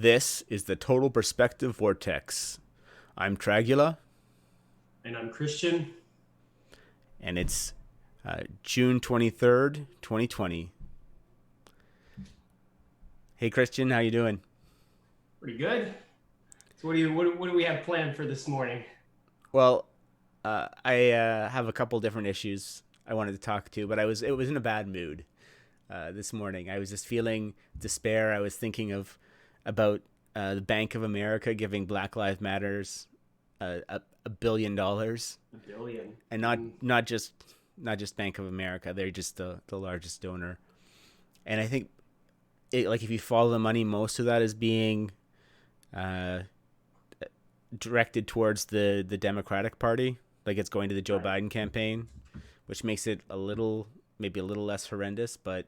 This is the Total Perspective Vortex. I'm Tragula, And I'm Christian. and it's June 23rd, 2020. Hey, Christian, how you doing? Pretty good. So what do we have planned for this morning? Well, I have a couple different issues I wanted to talk to, but it was in a bad mood this morning. I was just feeling despair. I was thinking about the Bank of America giving Black Lives Matters $1 billion, A billion. and not just Bank of America. They're just the largest donor. And I think like if you follow the money, most of that is being uh, directed towards the Democratic Party. Like it's going to the Joe Right. Biden campaign, which makes it maybe a little less horrendous. But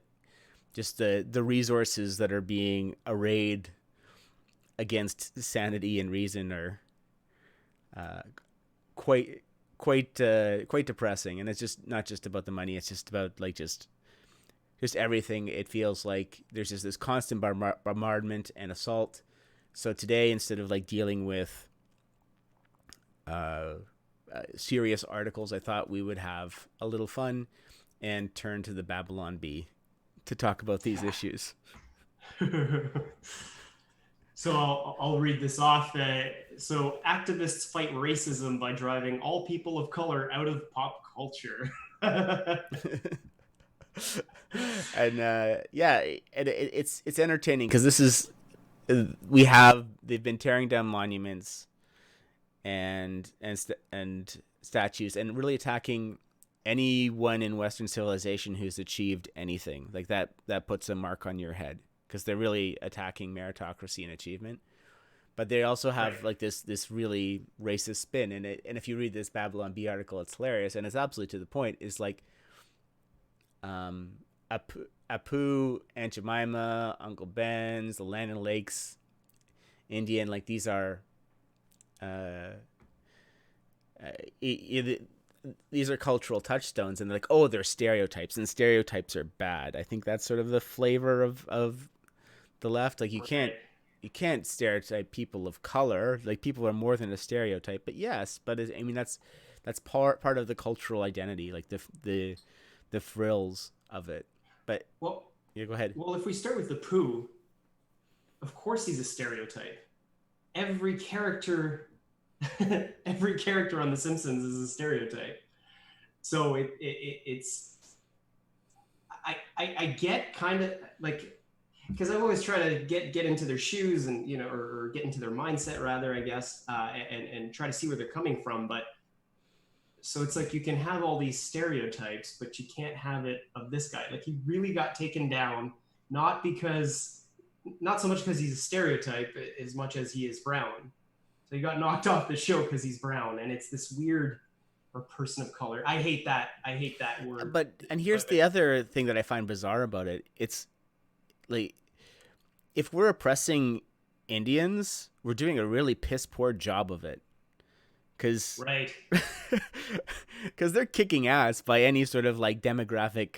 just the resources that are being arrayed against sanity and reason are uh, quite quite depressing. And it's just not just about the money. It's just about like just everything. It feels like there's just this constant bombardment and assault. So today, instead of like dealing with uh, serious articles, I thought we would have a little fun and turn to the Babylon Bee to talk about these issues. So I'll read this off. So activists fight racism by driving all people of color out of pop culture. And yeah, it's entertaining because this is we have they've been tearing down monuments and statues and really attacking anyone in Western civilization who's achieved anything like that puts a mark on your head because they're really attacking meritocracy and achievement. But they also have Right. like this really racist spin in it. And if you read this Babylon B article, it's hilarious and it's absolutely to the point. Is like um, Apu, Aunt Jemima, Uncle Ben's, the Land and Lakes, Indian. Like these are uh, uh, these are cultural touchstones, and they're like, oh, they're stereotypes, and stereotypes are bad. I think that's sort of the flavor of the left. Like Right. you can't stereotype people of color. Like people are more than a stereotype. But yes, I mean that's part of the cultural identity, like the frills of it. But Well, yeah, go ahead. well, if we start with the poo, of course he's a stereotype. Every character, every character on The Simpsons is a stereotype. So it's I get kind of like because I always try to get into their shoes and or get into their mindset rather, I guess, and try to see where they're coming from. But so it's like you can have all these stereotypes, but you can't have it of this guy. Like he really got taken down, not because not so much because he's a stereotype as much as he is brown. So he got knocked off the show because he's brown, and it's this weird or person of color. I hate that. I hate that word. But and here's But the other thing that I find bizarre about it. It's like if we're oppressing Indians, we're doing a really piss poor job of it because right, because they're kicking ass by any sort of like demographic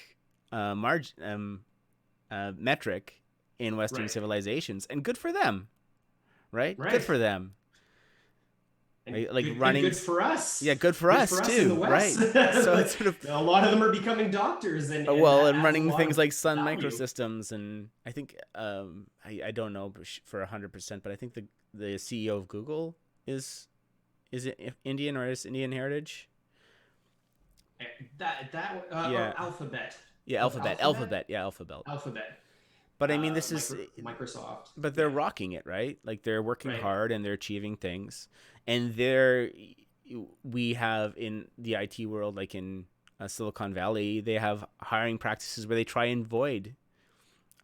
metric in Western right, civilizations, and good for them, right? Good right. for them. And Like good running, for us. yeah, good for Good us for us in the too, West. right? So it's sort of A lot of them are becoming doctors, and well, that and adds a running lot things of like Sun value. Microsystems, and I think I don't know for 100%, but I think the CEO of Google is it Indian or is Indian heritage? That Yeah, or Alphabet. yeah, Was it Alphabet? Alphabet, yeah, Alphabet. Alphabet. But I mean, this is Microsoft. but they're Yeah. rocking it, right? Like they're working Right. hard and they're achieving things, and they're we have in the IT world, like in Silicon Valley, they have hiring practices where they try and avoid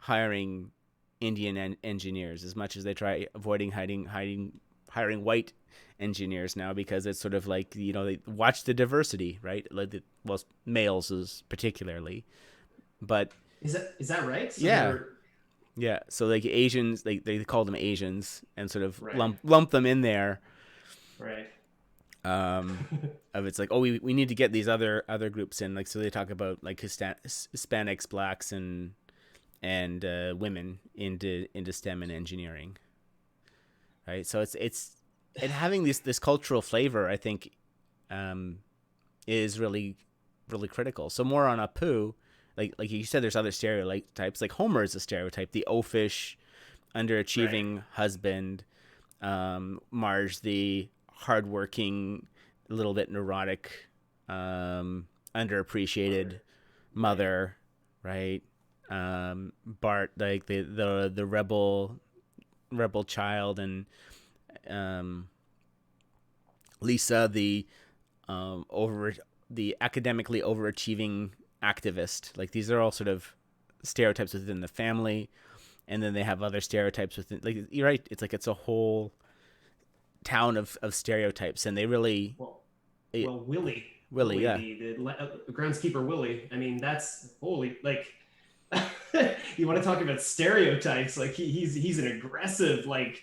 hiring Indian engineers as much as they try avoiding hiring white engineers now because it's sort of like they watch the diversity, right? Like well, males is particularly, but Is that right? So yeah, they're yeah. So like Asians, they call them Asians and sort of right. lump them in there. Right. Of it's like, oh, we need to get these other groups in, like, so they talk about like Hispanics, blacks, and women into STEM and engineering. right? So it's and having this cultural flavor, I think, is really critical. So more on Apu, like you said, there's other stereotypes. Like Homer is a stereotype, the oafish, Right. underachieving husband. Marge, the hardworking, a little bit neurotic, underappreciated Mother. Right. mother, right? Bart, like the rebel child, and um, Lisa, over the academically overachieving activist. Like these are all sort of stereotypes within the family, and then they have other stereotypes within. Like you're right, it's like it's a whole town of stereotypes, and they really Well, it, well, Willie, Willie, yeah, the groundskeeper Willie. I mean, that's holy. Like, you want to talk about stereotypes? Like he's an aggressive, like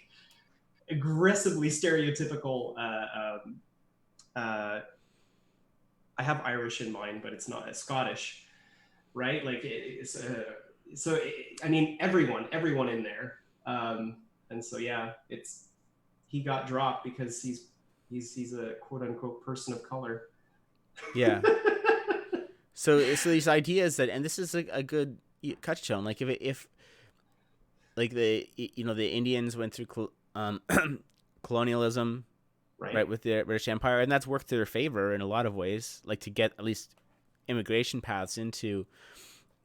aggressively stereotypical. Uh, I have Irish in mind, but it's not Scottish, right? Like it's so. I mean, everyone in there, and so yeah, it's he got dropped because he's a quote unquote person of color. yeah. So these ideas that, and this is a good touchstone. Like if like the Indians went through colonialism, Right, right, with the British Empire, and that's worked to their favor in a lot of ways, like to get at least immigration paths into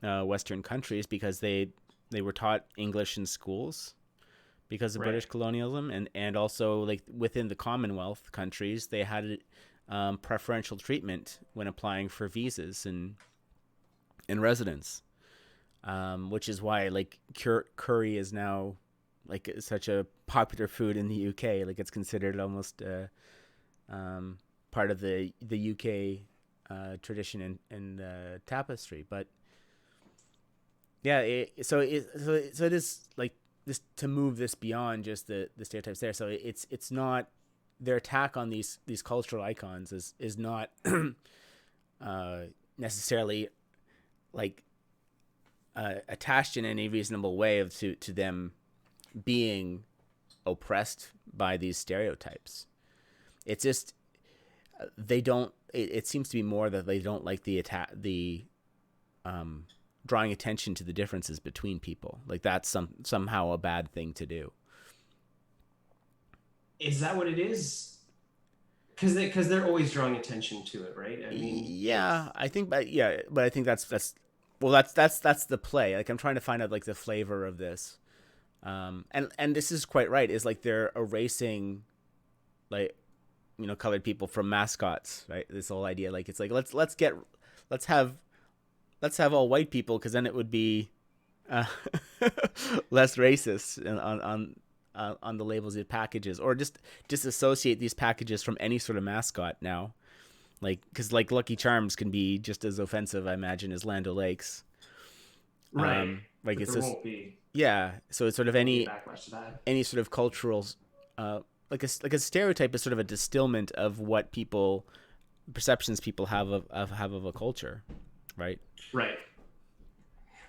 Western countries because they were taught English in schools because of right. British colonialism, and also like within the Commonwealth countries they had preferential treatment when applying for visas and residence, which is why like curry is now like such a popular food in the UK. Like it's considered almost part of the UK tradition and tapestry. But yeah, so it is like this to move this beyond just the stereotypes there. So it's not their attack on these cultural icons is not uh, necessarily like attached in any reasonable way to them being oppressed by these stereotypes. It's just they don't. It seems to be more that they don't like the um, drawing attention to the differences between people. Like that's somehow a bad thing to do. Is that what it is? Because they're always drawing attention to it, right? I mean, Yeah, it's I think, but I think that's well, that's the play. Like I'm trying to find out like the flavor of this, and this is quite right. Is like they're erasing, like colored people from mascots, right? This whole idea, like it's like let's have let's have all white people because then it would be uh, less racist on the labels of packages, or just disassociate these packages from any sort of mascot now. Like, because like Lucky Charms can be just as offensive, I imagine, as Land O'Lakes. right, Like but it's there just, won't be yeah. So it's sort of a backlash to that. any sort of cultural, like a stereotype is sort of a distillment of what people perceptions people have of a culture, right? Right.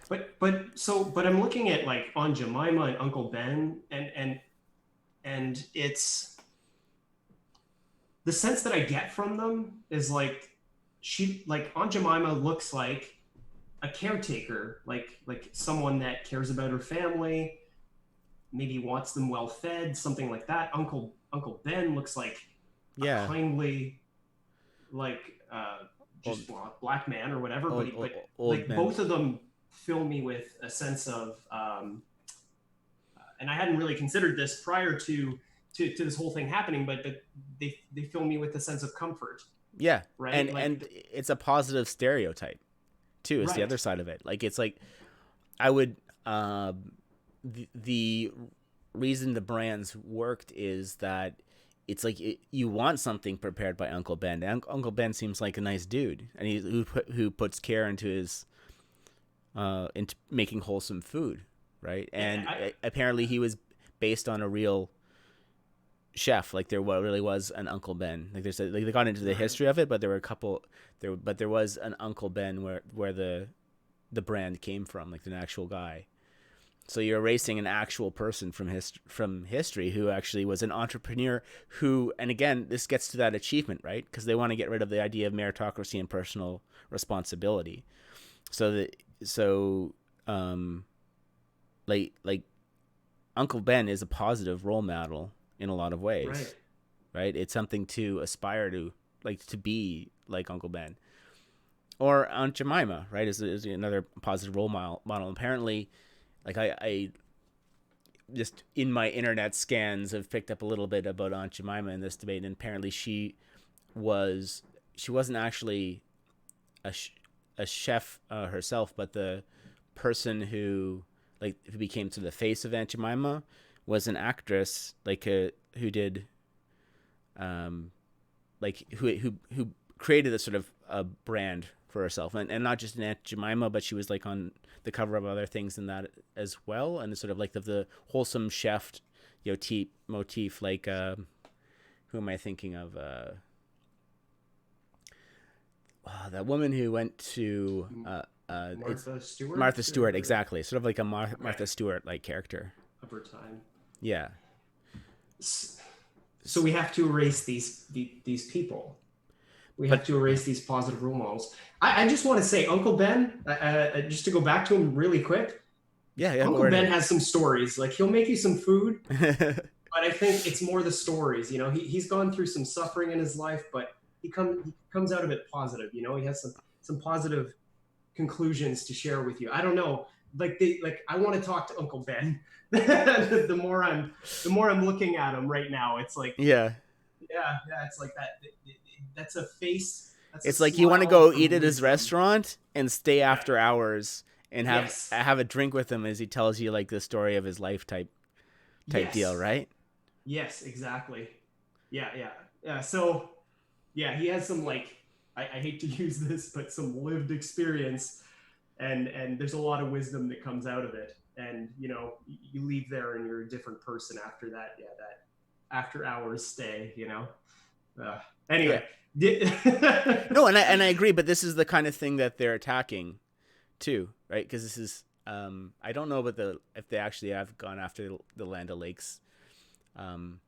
But I'm looking at like Aunt Jemima and Uncle Ben, and it's the sense that I get from them is like Aunt Jemima looks like a caretaker, like someone that cares about her family, maybe wants them well fed, something like that. Uncle Ben looks like a Yeah, kindly, like old just black man or whatever. old But old like men. both of them fill me with a sense of, and I hadn't really considered this prior to this whole thing happening, but they fill me with a sense of comfort, Yeah, right? and it's a positive stereotype too. Is the other Right, side of it. Like it's like I would the reason the brands worked is that it's like you want something prepared by Uncle Ben. Uncle Ben seems like a nice dude, and who puts care into making wholesome food, right? And I apparently he was based on a real chef. Like there really was an Uncle Ben. Like like they got into the right. history of it, but there were a couple but there was an Uncle Ben where the brand came from, like an actual guy. So you're erasing an actual person from history who actually was an entrepreneur who, and again, this gets to that achievement, right? Because they want to get rid of the idea of meritocracy and personal responsibility. So like Uncle Ben is a positive role model in a lot of Right. ways, right? It's something to aspire to, like to be like Uncle Ben. Or Aunt Jemima, right? Is another positive role model. Apparently, like I just in my internet scans have picked up a little bit about Aunt Jemima in this debate, and apparently she wasn't actually a a chef herself, but the person who became to the face of Aunt Jemima was an actress who did who created a sort of a brand for herself, and not just an Aunt Jemima, but she was like on the cover of other things in that as well, and it's sort of like the wholesome chef, motif. Like who am I thinking of? That woman who went to it's Martha Stewart. Martha Stewart, exactly. Sort of like a Martha Okay. Stewart like character. Of her time. Yeah. So we have to erase these people. We have But to erase these positive role models. I just want to say, Uncle Ben. Just to go back to him really quick. yeah, go Uncle right Ben ahead. has some stories. Like he'll make you some food, but I think it's more the stories. You know, he's gone through some suffering in his life, but he comes out of it positive. You know, he has some positive conclusions to share with you. I don't know. Like I want to talk to Uncle Ben. The more I'm looking at him right now, it's like Yeah. yeah, it's like that. That's a face. That's a It's like you want to smile go eat from at his wisdom. restaurant and stay Yeah. after hours and Yes. have a drink with him as he tells you like the story of his life type deal, Yes. right? Yes. Exactly. Yeah. Yeah. Yeah. So yeah, he has some like I hate to use this, but some lived experience, and there's a lot of wisdom that comes out of it. And you know, you leave there and you're a different person after that. Yeah, that after hours stay. You know. Uh, Yeah. anyway. No, and I agree, but this is the kind of thing that they're attacking too, right? Because this is I don't know about if they actually have gone after the Land O'Lakes um,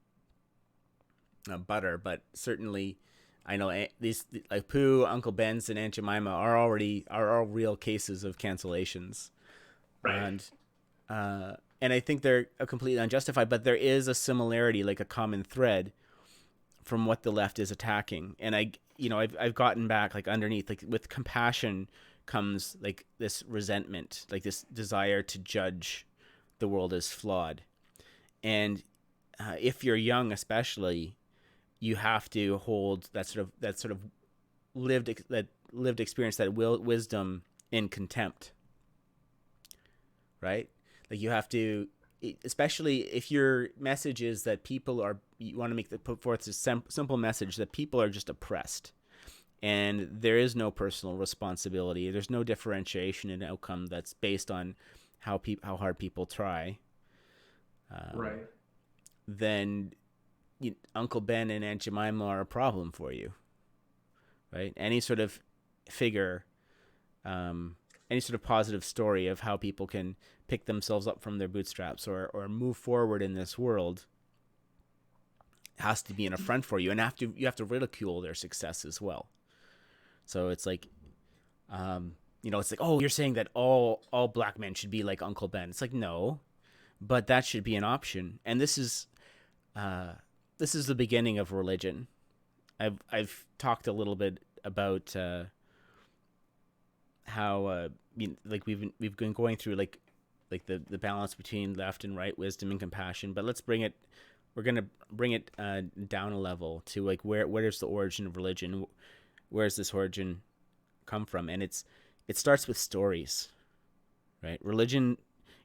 butter, but certainly I know these like Pooh, Uncle Ben's, and Aunt Jemima are all real cases of cancellations, right. and and I think they're completely unjustified. But there is a similarity, like a common thread from what the left is attacking, and I've gotten back like underneath, like with compassion comes like this resentment, like this desire to judge the world as flawed, and if you're young, especially, you have to hold that sort of lived experience, that wisdom in contempt, right? Like you have to, especially if your message is that you want to put forth a simple message that people are just oppressed, and there is no personal responsibility. There's no differentiation in outcome that's based on how hard people try. Um, Right. then Uncle Ben and Aunt Jemima are a problem for you, right? Any sort of figure, any sort of positive story of how people can pick themselves up from their bootstraps or move forward in this world has to be an affront for you, and you have to ridicule their success as well. So it's like, it's like, oh, you're saying that all black men should be like Uncle Ben. It's like, no, but that should be an option, and uh, this is the beginning of religion. I've talked a little bit about how like we've been going through like the balance between left and right wisdom and compassion, but we're gonna bring it down a level to like where's the origin of religion, where's this origin come from, and it starts with stories, right? Religion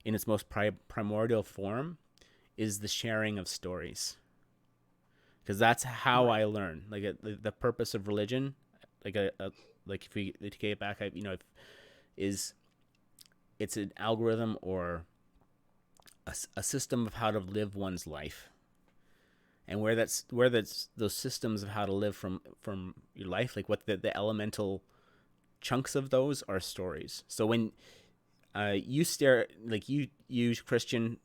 in its most primordial form is the sharing of stories, because that's how Right. I learn. Like the purpose of religion, like like if we take it back, is it's an algorithm or a system of how to live one's life, and where that's those systems of how to live from your life, like what the elemental chunks of those are stories. So when you Christian,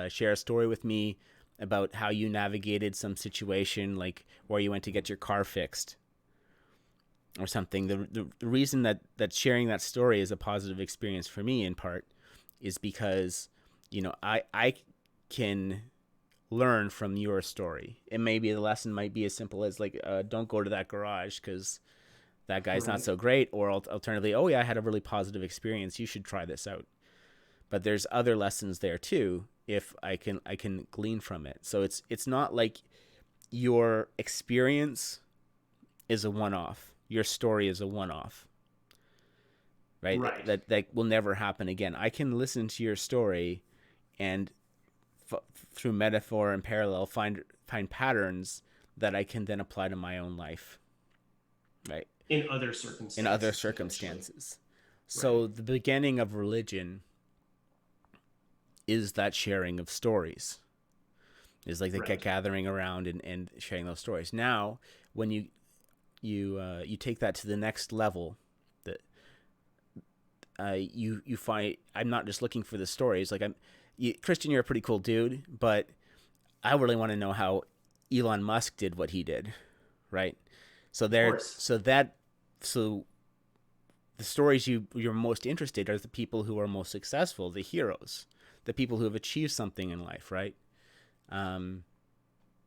share a story with me about how you navigated some situation, like where you went to get your car fixed or something. The reason that sharing that story is a positive experience for me, in part, is because, I can learn from your story. It may be, the lesson might be as simple as like, don't go to that garage because that guy's not Right. so great, or alternatively, oh yeah, I had a really positive experience, you should try this out. But there's other lessons there too, if I can glean from it. So it's not like your experience is a one-off, your story is a one-off, right? Right. That will never happen again. I can listen to your story and through metaphor and parallel find patterns that I can then apply to my own life, right? In other In other circumstances, potentially. circumstances. Right. So the beginning of religion is that sharing of stories, is like the Right. gathering around and sharing those stories. Now, when you take that to the next level, that you find I'm not just looking for the stories. Like Christian, you're a pretty cool dude, but I really want to know how Elon Musk did what he did, right? So Of there, course. so the stories you're most interested are the people who are most successful, the heroes, the people who have achieved something in life, right? Um,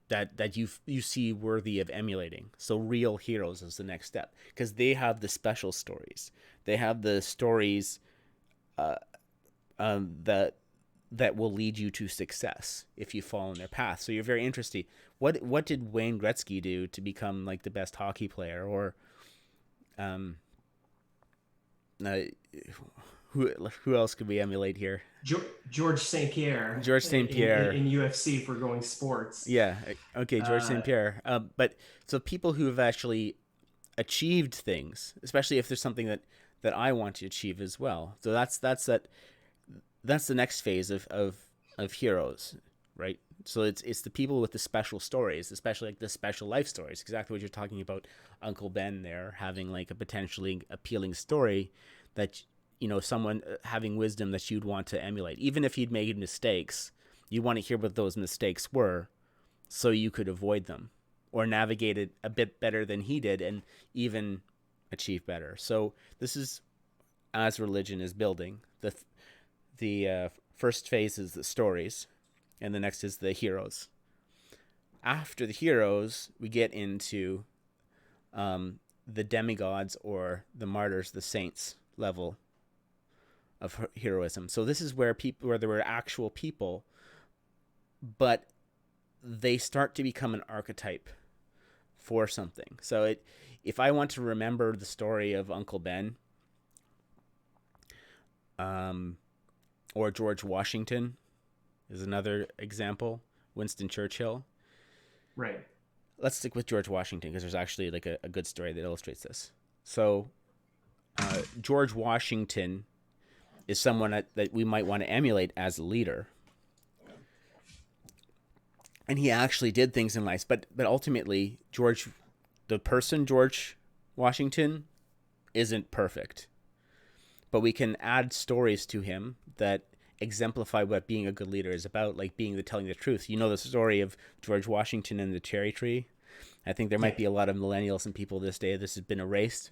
that you see worthy of emulating. So real heroes is the next step, because they have the special stories. They have the stories uh, that will lead you to success if you follow in their path. So you're very interested. What did Wayne Gretzky do to become like the best hockey player, or um, uh, who else could we emulate here? George St. Pierre George St. Pierre. in UFC for going sports. Yeah. Okay, George Uh, St. Pierre. But so people who have actually achieved things, especially if there's something that I want to achieve as well. So that's the next phase of heroes, right? So it's the people with the special stories, especially like the special life stories. Exactly what you're talking about, Uncle Ben there having like a potentially appealing story that someone having wisdom that you'd want to emulate, even if he'd made mistakes. You want to hear what those mistakes were, so you could avoid them or navigate it a bit better than he did, and even achieve better. So this is as religion is building. The first phase is the stories, and the next is the heroes. After the heroes, we get into the demigods or the martyrs, the saints level of heroism. So this is where there were actual people, but they start to become an archetype for something. So if I want to remember the story of Uncle Ben, or George Washington is another example, Winston Churchill. right. Let's stick with George Washington because there's actually like a good story that illustrates this. So George Washington is someone that we might want to emulate as a leader. And he actually did things in life, but ultimately the person George Washington isn't perfect. But we can add stories to him that exemplify what being a good leader is about, like telling the truth. You know the story of George Washington and the cherry tree. I think there Yeah. might be a lot of millennials and people this day. This has been erased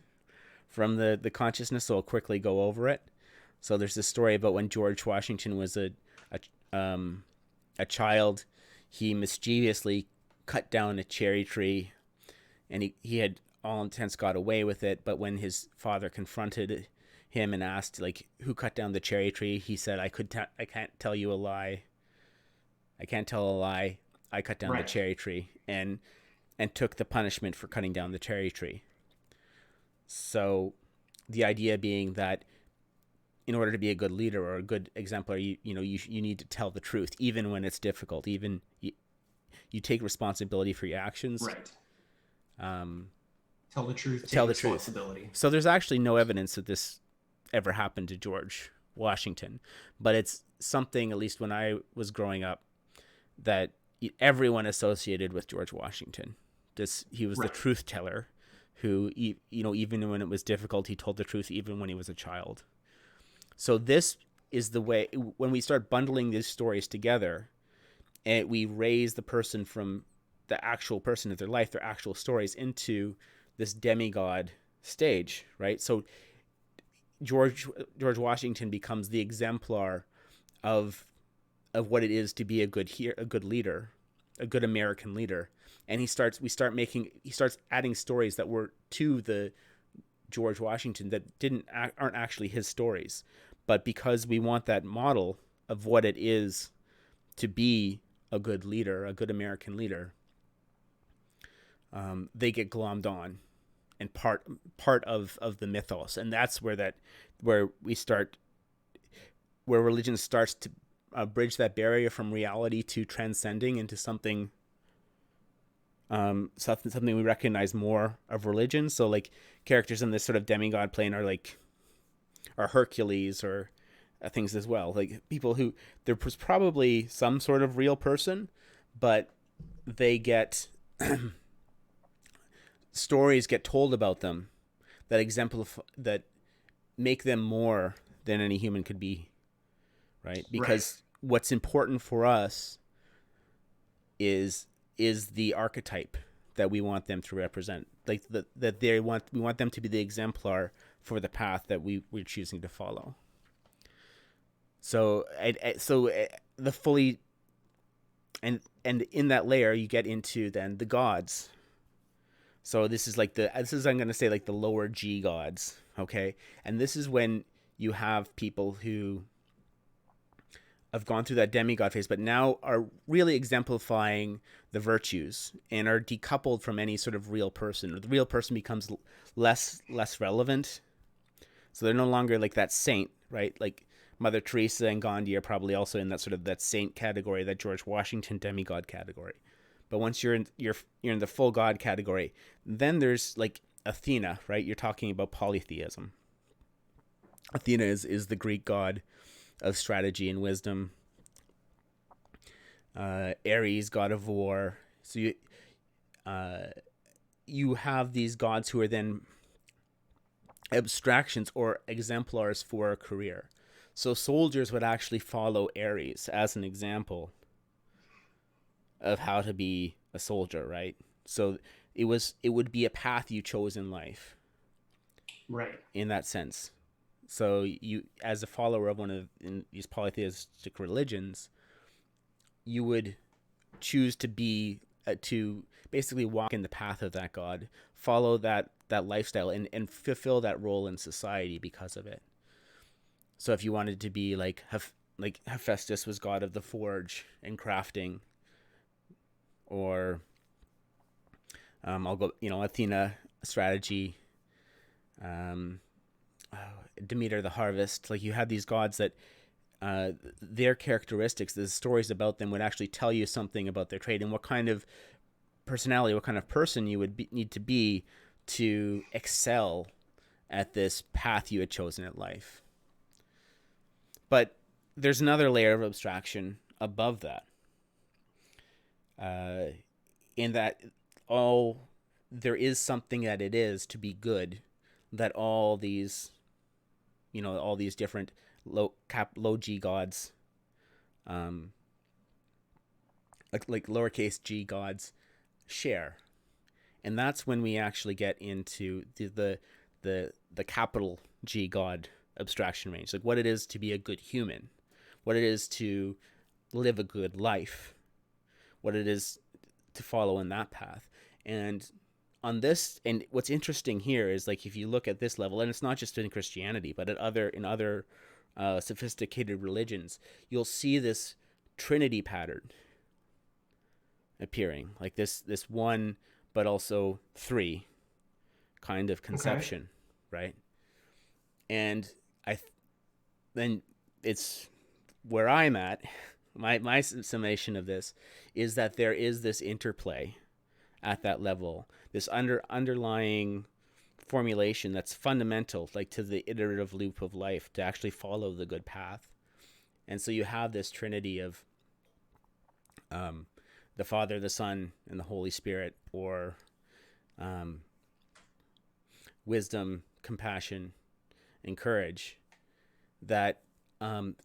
from the consciousness, so I'll quickly go over it. So there's this story about when George Washington was a child. He mischievously cut down a cherry tree, and he had all intents got away with it. But when his father confronted him and asked like who cut down the cherry tree, he said, I can't tell you a lie. I can't tell a lie. I cut down the Right. cherry tree, and took the punishment for cutting down the cherry tree. So the idea being that in order to be a good leader or a good exemplar, you need to tell the truth even when it's difficult. Even you take responsibility for your actions. Right. Tell the truth. Tell Take the truth. responsibility. So there's actually no evidence that this ever happened to George Washington, but it's something, at least when I was growing up, that everyone associated with George Washington. He was the Right. truth teller, who even when it was difficult, he told the truth even when he was a child. So this is the way, when we start bundling these stories together and we raise the person from the actual person of their life, their actual stories, into this demigod stage, right? So George Washington becomes the exemplar of what it is to be a good leader, a good American leader. And he starts adding stories that were to the George Washington that aren't actually his stories, but because we want that model of what it is to be a good leader, a good American leader, they get glommed on and part of the mythos, and that's where religion starts to bridge that barrier from reality to transcending into something we recognize more of religion. So like characters in this sort of demigod plane are Hercules or things as well. Like people who there was probably some sort of real person, but they get stories get told about them that exemplify that make them more than any human could be, right? Right. Because what's important for us is the archetype that we want them to represent, like we want them to be the exemplar for the path that we're choosing to follow. So the fully and in that layer you get into then the gods. So this is I'm going to say like the lower G gods, okay? And this is when you have people who have gone through that demigod phase, but now are really exemplifying the virtues and are decoupled from any sort of real person. Or the real person becomes less relevant. So they're no longer like that saint, right? Like Mother Teresa and Gandhi are probably also in that sort of that saint category, that George Washington demigod category. But once you're in the full god category, then there's like Athena, right? You're talking about polytheism. Athena is the Greek god of strategy and wisdom. Ares, god of war. So you have these gods who are then abstractions or exemplars for a career. So soldiers would actually follow Ares as an example of how to be a soldier, right? So it would be a path you chose in life. Right. In that sense. So you, as a follower of one of these polytheistic religions, you would choose to be to basically walk in the path of that god, follow that lifestyle, and fulfill that role in society because of it. So if you wanted to be like Hephaestus was god of the forge and crafting, or I'll go, Athena, strategy, Demeter, the harvest. Like you have these gods that their characteristics, the stories about them would actually tell you something about their trade and what kind of personality, what kind of person you would need to be to excel at this path you had chosen in life. But there's another layer of abstraction above that. In that there is something that it is to be good, that all these different low G gods, like lowercase g gods, share. And that's when we actually get into the capital G god abstraction range, like what it is to be a good human, what it is to live a good life, what it is to follow in that path. And what's interesting here is, like, if you look at this level, and it's not just in Christianity, but in other sophisticated religions, you'll see this Trinity pattern appearing, like this one, but also three kind of conception, okay. Right? And then it's where I'm at. My summation of this is that there is this interplay at that level, this underlying formulation that's fundamental, like to the iterative loop of life, to actually follow the good path. And so you have this trinity of the Father, the Son, and the Holy Spirit, or wisdom, compassion, and courage. that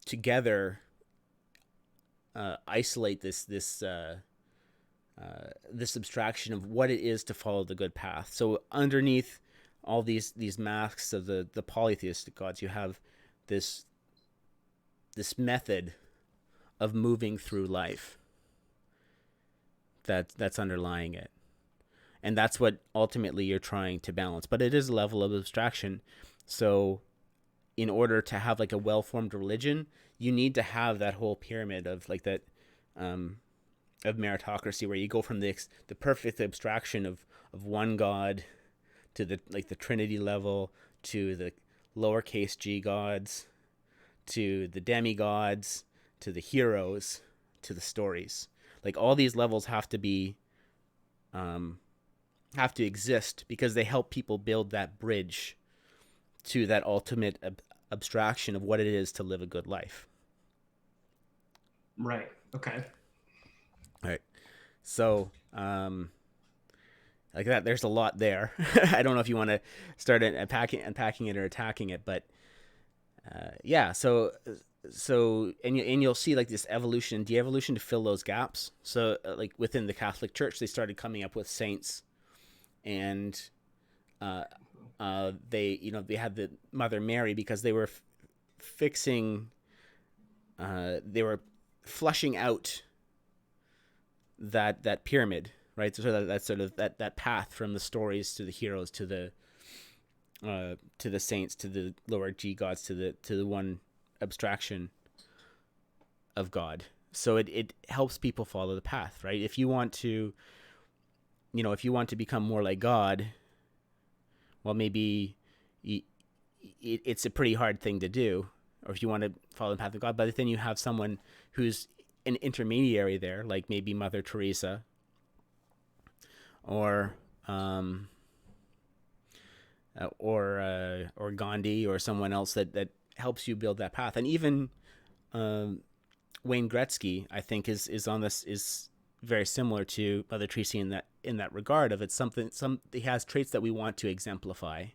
together isolate this abstraction of what it is to follow the good path. So underneath all these masks of the polytheistic gods, you have this method of moving through life that's underlying it. And that's what ultimately you're trying to balance. But it is a level of abstraction. So in order to have like a well-formed religion, you need to have that whole pyramid of like that of meritocracy, where you go from the perfect abstraction of one god to the Trinity level, to the lowercase g gods, to the demigods, to the heroes, to the stories. Like all these levels have to exist because they help people build that bridge to that ultimate abstraction of what it is to live a good life. Right. Okay. All right. So, like that, there's a lot there. I don't know if you want to start unpacking it or attacking it, but yeah. So and you'll see like this evolution and de-evolution to fill those gaps. So like within the Catholic Church, they started coming up with saints, and they had the Mother Mary because they were they were flushing out that pyramid, right? So that sort of that path from the stories to the heroes to the saints to the lower G gods to the one abstraction of God. So it helps people follow the path, right? If you want to become more like God, well, maybe it's a pretty hard thing to do. Or if you want to follow the path of God, but then you have someone who's an intermediary there, like maybe Mother Teresa, or Gandhi, or someone else that helps you build that path. And even Wayne Gretzky, I think, is on this, is very similar to Mother Teresa in that regard. Of it's something he has traits that we want to exemplify,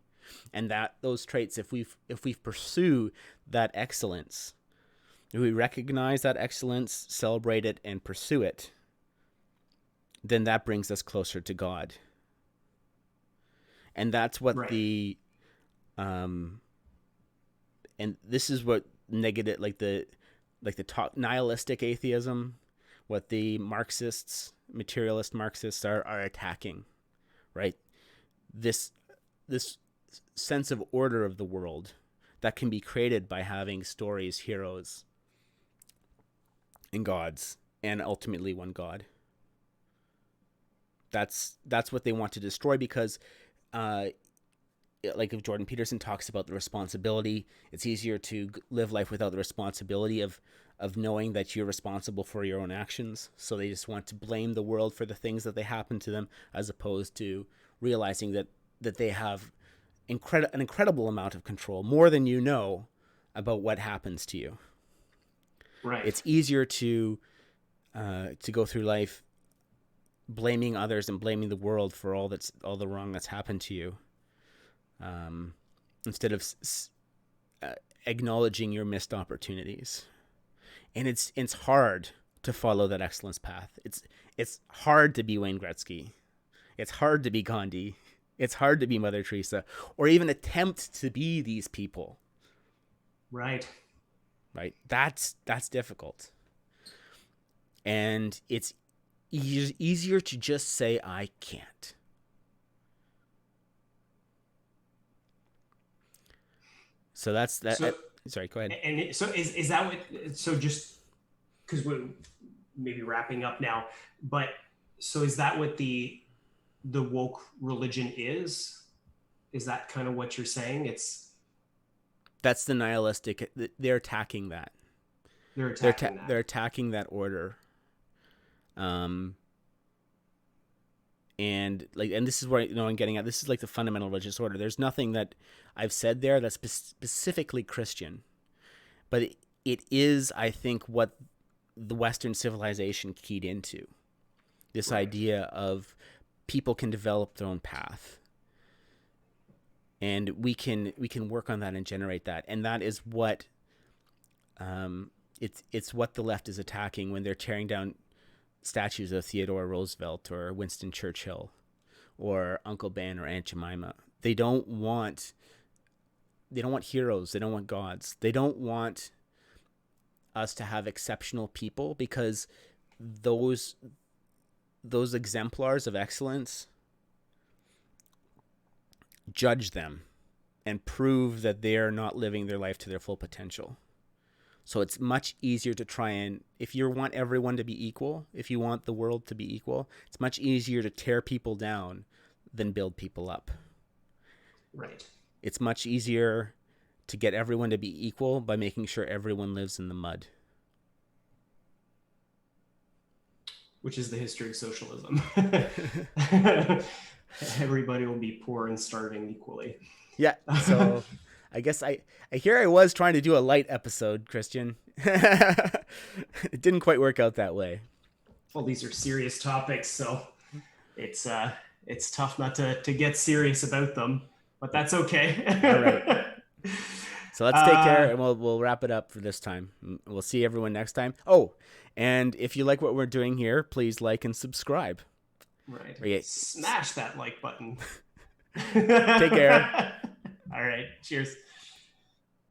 and that those traits, if we pursue that excellence, if we recognize that excellence, celebrate it, and pursue it, then that brings us closer to God. And that's what right. and this is what negative, like the nihilistic atheism, what the materialist Marxists are attacking, right? This sense of order of the world that can be created by having stories, heroes, and gods, and ultimately one God. That's what they want to destroy, because like if Jordan Peterson talks about the responsibility, it's easier to live life without the responsibility of knowing that you're responsible for your own actions. So they just want to blame the world for the things that they happen to them, as opposed to realizing that they have an incredible amount of control, more than you know, about what happens to you. Right. It's easier to go through life blaming others and blaming the world for all the wrong that's happened to you, instead of acknowledging your missed opportunities. And it's hard to follow that excellence path. It's hard to be Wayne Gretzky. It's hard to be Gandhi. It's hard to be Mother Teresa, or even attempt to be these people. Right. Right? That's difficult. And it's easier to just say, I can't. So that's that. So Sorry, go ahead. so is that what? So just because we're maybe wrapping up now, but so is that what the woke religion is? Is that kind of what you're saying? That's the nihilistic. They're attacking that. They're attacking that. They're attacking that order. And this is where I'm getting at. This is like the fundamental religious order. There's nothing that I've said there that's specifically Christian, but it is, I think, what the Western civilization keyed into. This idea of people can develop their own path, and we can work on that and generate that, and that is what It's what the left is attacking when they're tearing down statues of Theodore Roosevelt or Winston Churchill or Uncle Ben or Aunt Jemima. They don't want heroes. They don't want gods. They don't want us to have exceptional people, because those exemplars of excellence judge them and prove that they're not living their life to their full potential. So it's much easier to try and, if you want everyone to be equal, if you want the world to be equal, it's much easier to tear people down than build people up. Right. It's much easier to get everyone to be equal by making sure everyone lives in the mud. Which is the history of socialism. Everybody will be poor and starving equally. Yeah, so I guess I was trying to do a light episode, Christian. It didn't quite work out that way. Well, these are serious topics, so it's tough not to get serious about them, but that's okay. All right. So let's take care, and we'll wrap it up for this time. We'll see everyone next time. Oh, and if you like what we're doing here, please like and subscribe. Right. Okay. Smash that like button. Take care. All right. Cheers.